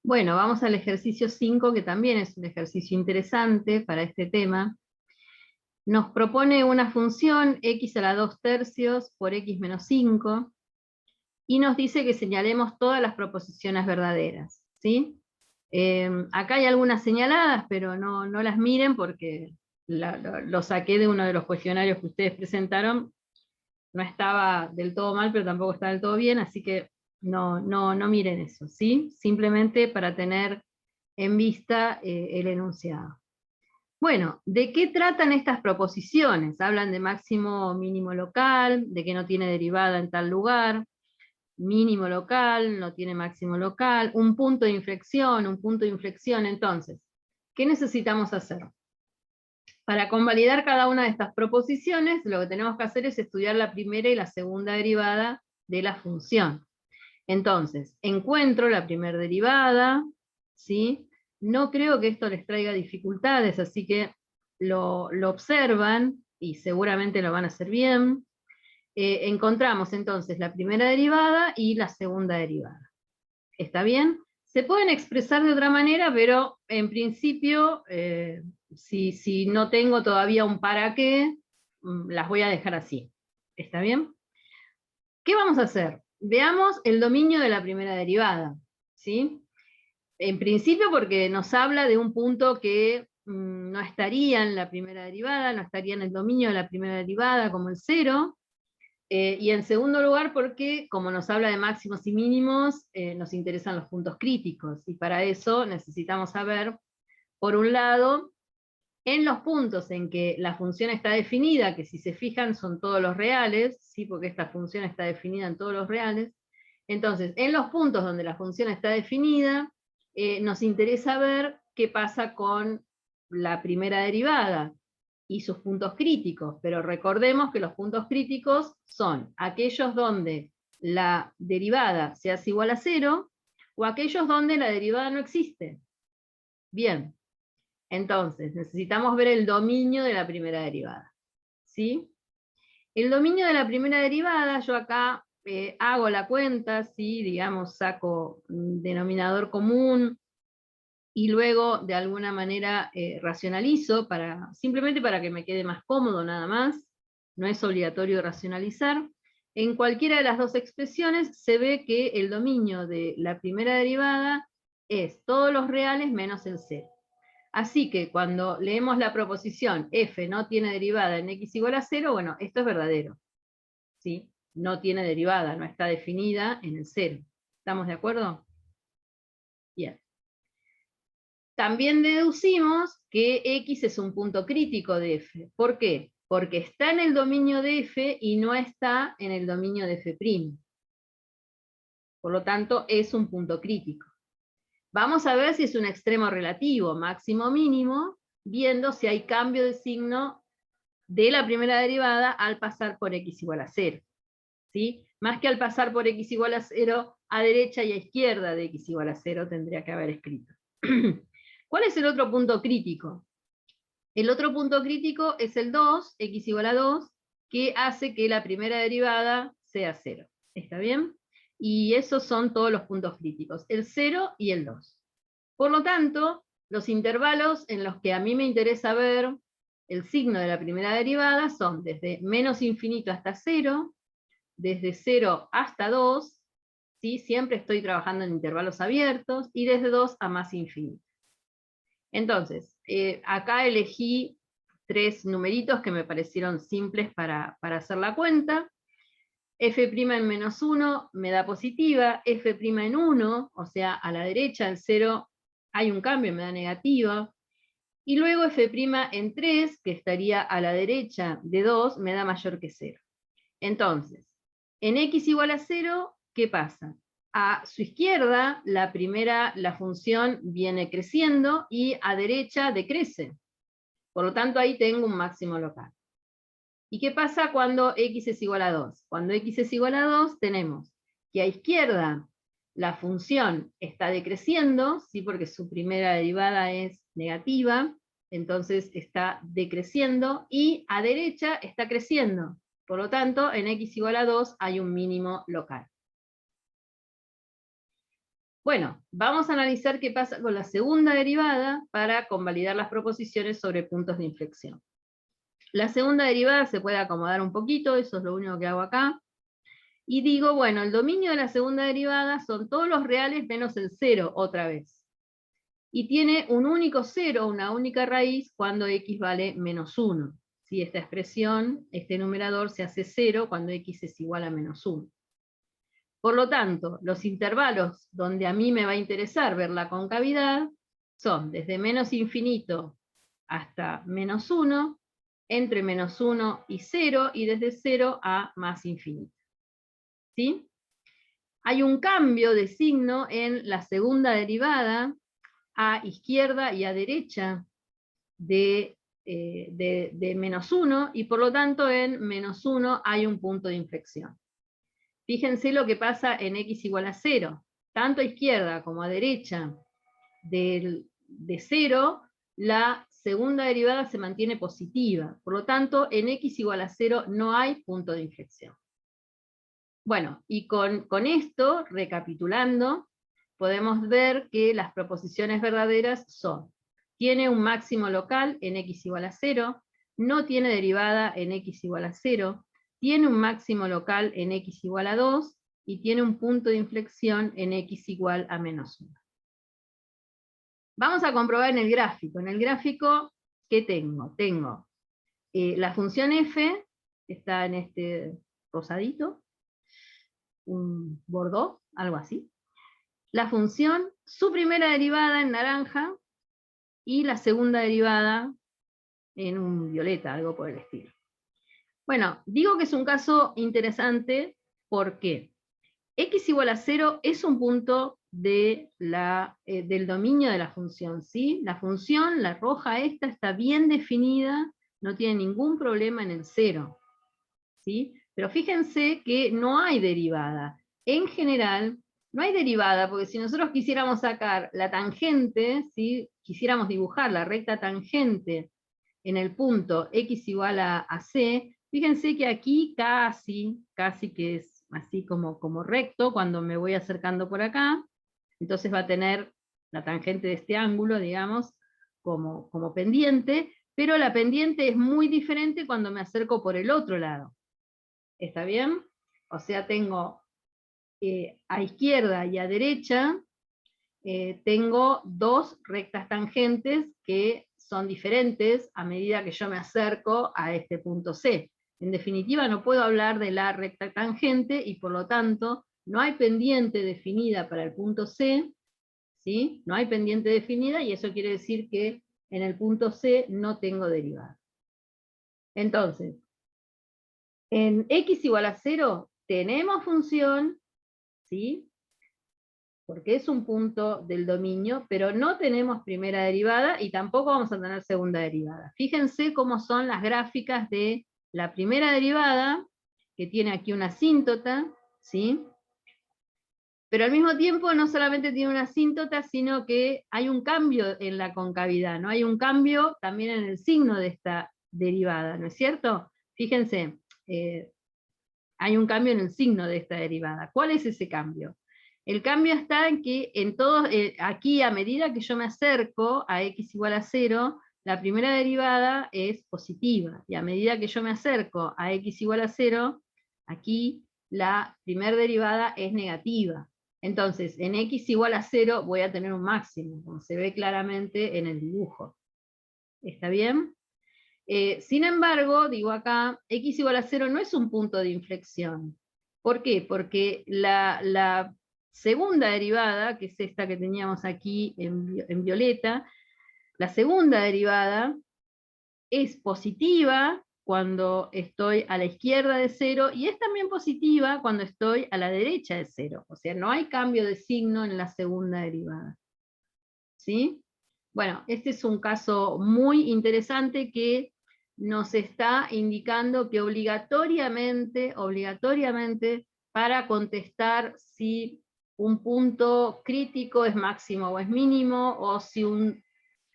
Bueno, vamos al ejercicio 5, que también es un ejercicio interesante para este tema. Nos propone una función x a la 2 tercios por x menos 5, y nos dice que señalemos todas las proposiciones verdaderas, ¿sí? Acá hay algunas señaladas, pero no las miren porque lo saqué de uno de los cuestionarios que ustedes presentaron. No estaba del todo mal, pero tampoco está del todo bien, así que no miren eso, ¿sí? Simplemente para tener en vista el enunciado. Bueno, ¿de qué tratan estas proposiciones? Hablan de máximo mínimo local, de que no tiene derivada en tal lugar, mínimo local, no tiene máximo local, un punto de inflexión. Entonces, ¿qué necesitamos hacer? Para convalidar cada una de estas proposiciones, lo que tenemos que hacer es estudiar la primera y la segunda derivada de la función. Entonces, encuentro la primera derivada, ¿sí? No creo que esto les traiga dificultades, así que lo observan y seguramente lo van a hacer bien. Encontramos entonces la primera derivada y la segunda derivada. ¿Está bien? Se pueden expresar de otra manera, pero en principio, si no tengo todavía un para qué, las voy a dejar así. ¿Está bien? ¿Qué vamos a hacer? Veamos el dominio de la primera derivada, ¿sí? En principio porque nos habla de un punto que no estaría en la primera derivada, no estaría en el dominio de la primera derivada como el 0, y en segundo lugar porque, como nos habla de máximos y mínimos, nos interesan los puntos críticos, y para eso necesitamos saber, por un lado, en los puntos en que la función está definida, que si se fijan son todos los reales, ¿sí? Porque esta función está definida en todos los reales. Entonces, en los puntos donde la función está definida, nos interesa ver qué pasa con la primera derivada y sus puntos críticos, pero recordemos que los puntos críticos son aquellos donde la derivada se hace igual a 0, o aquellos donde la derivada no existe. Bien, entonces necesitamos ver el dominio de la primera derivada, ¿sí? El dominio de la primera derivada, yo acá hago la cuenta, ¿sí? Digamos, saco un denominador común, y luego de alguna manera racionalizo, simplemente para que me quede más cómodo nada más, no es obligatorio racionalizar. En cualquiera de las dos expresiones se ve que el dominio de la primera derivada es todos los reales menos el 0. Así que cuando leemos la proposición f no tiene derivada en x igual a 0, bueno, esto es verdadero, ¿sí? No tiene derivada, no está definida en el 0. ¿Estamos de acuerdo? Bien. También deducimos que x es un punto crítico de f. ¿Por qué? Porque está en el dominio de f y no está en el dominio de f'. Por lo tanto, es un punto crítico. Vamos a ver si es un extremo relativo, máximo o mínimo, viendo si hay cambio de signo de la primera derivada al pasar por x igual a 0. ¿Sí? Más que al pasar por x igual a 0, a derecha y a izquierda de x igual a 0 tendría que haber escrito. ¿Cuál es el otro punto crítico? El otro punto crítico es el 2, x igual a 2, que hace que la primera derivada sea 0. ¿Está bien? Y esos son todos los puntos críticos, el 0 y el 2. Por lo tanto, los intervalos en los que a mí me interesa ver el signo de la primera derivada son desde menos infinito hasta 0, desde 0 hasta 2, ¿sí? Siempre estoy trabajando en intervalos abiertos, y desde 2 a más infinito. Entonces, acá elegí 3 numeritos que me parecieron simples para hacer la cuenta. F' en menos 1 me da positiva, F' en 1, o sea, a la derecha el 0 hay un cambio, me da negativa, y luego F' en 3, que estaría a la derecha de 2, me da mayor que 0. Entonces, en x igual a 0, ¿qué pasa? A su izquierda, la función viene creciendo, y a derecha decrece. Por lo tanto, ahí tengo un máximo local. ¿Y qué pasa cuando x es igual a 2? Cuando x es igual a 2, tenemos que a izquierda la función está decreciendo, ¿sí? Porque su primera derivada es negativa, entonces está decreciendo, y a derecha está creciendo. Por lo tanto, en x igual a 2 hay un mínimo local. Bueno, vamos a analizar qué pasa con la segunda derivada para convalidar las proposiciones sobre puntos de inflexión. La segunda derivada se puede acomodar un poquito, eso es lo único que hago acá. Y digo, bueno, el dominio de la segunda derivada son todos los reales menos el cero, otra vez. Y tiene un único cero, una única raíz, cuando x vale menos 1. Si esta expresión, este numerador se hace 0 cuando x es igual a menos 1. Por lo tanto, los intervalos donde a mí me va a interesar ver la concavidad son desde menos infinito hasta menos 1, entre menos 1 y 0, y desde 0 a más infinito. ¿Sí? Hay un cambio de signo en la segunda derivada, a izquierda y a derecha de menos 1, y por lo tanto en menos 1 hay un punto de inflexión. Fíjense lo que pasa en x igual a 0. Tanto a izquierda como a derecha de 0, la segunda derivada se mantiene positiva. Por lo tanto, en x igual a 0 no hay punto de inflexión. Bueno, y con esto, recapitulando, podemos ver que las proposiciones verdaderas son: tiene un máximo local en x igual a 0, no tiene derivada en x igual a 0, tiene un máximo local en x igual a 2, y tiene un punto de inflexión en x igual a menos 1. Vamos a comprobar en el gráfico. En el gráfico, ¿qué tengo? Tengo la función f, que está en este rosadito, un bordeaux, algo así. La función, su primera derivada en naranja, y la segunda derivada en un violeta, algo por el estilo. Bueno, digo que es un caso interesante porque x igual a 0 es un punto del dominio de la función, ¿sí? La función, la roja esta, está bien definida, no tiene ningún problema en el 0, ¿sí? Pero fíjense que no hay derivada. En general, no hay derivada, porque si nosotros quisiéramos sacar la tangente, ¿sí? Quisiéramos dibujar la recta tangente en el punto x igual a c, fíjense que aquí casi que es así como recto cuando me voy acercando por acá, entonces va a tener la tangente de este ángulo, digamos, como pendiente, pero la pendiente es muy diferente cuando me acerco por el otro lado. ¿Está bien? O sea, tengo a izquierda y a derecha, tengo dos rectas tangentes que son diferentes a medida que yo me acerco a este punto C. En definitiva, no puedo hablar de la recta tangente, y por lo tanto no hay pendiente definida para el punto C, ¿sí? No hay pendiente definida, y eso quiere decir que en el punto C no tengo derivada. Entonces, en x igual a 0 tenemos función, ¿sí? Porque es un punto del dominio, pero no tenemos primera derivada y tampoco vamos a tener segunda derivada. Fíjense cómo son las gráficas de la primera derivada, que tiene aquí una asíntota, ¿sí? Pero al mismo tiempo no solamente tiene una asíntota, sino que hay un cambio en la concavidad, ¿no? Hay un cambio también en el signo de esta derivada, ¿no es cierto? Fíjense, hay un cambio en el signo de esta derivada. ¿Cuál es ese cambio? El cambio está en que en todos, aquí a medida que yo me acerco a x igual a 0, la primera derivada es positiva, y a medida que yo me acerco a x igual a 0, aquí la primera derivada es negativa. Entonces, en x igual a 0 voy a tener un máximo, como se ve claramente en el dibujo. ¿Está bien? Sin embargo, digo acá, x igual a 0 no es un punto de inflexión. ¿Por qué? Porque la segunda derivada, que es esta que teníamos aquí en violeta, la segunda derivada es positiva cuando estoy a la izquierda de 0, y es también positiva cuando estoy a la derecha de 0. O sea, no hay cambio de signo en la segunda derivada. ¿Sí? Bueno, este es un caso muy interesante que nos está indicando que obligatoriamente, para contestar si un punto crítico es máximo o es mínimo, o si un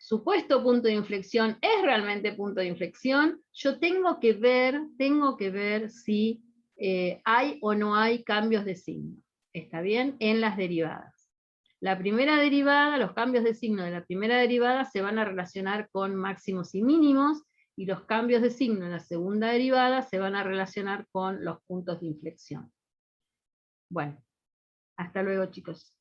supuesto punto de inflexión es realmente punto de inflexión, yo tengo que ver si hay o no hay cambios de signo. ¿Está bien? En las derivadas. La primera derivada, los cambios de signo de la primera derivada se van a relacionar con máximos y mínimos, y los cambios de signo en la segunda derivada se van a relacionar con los puntos de inflexión. Bueno, hasta luego, chicos.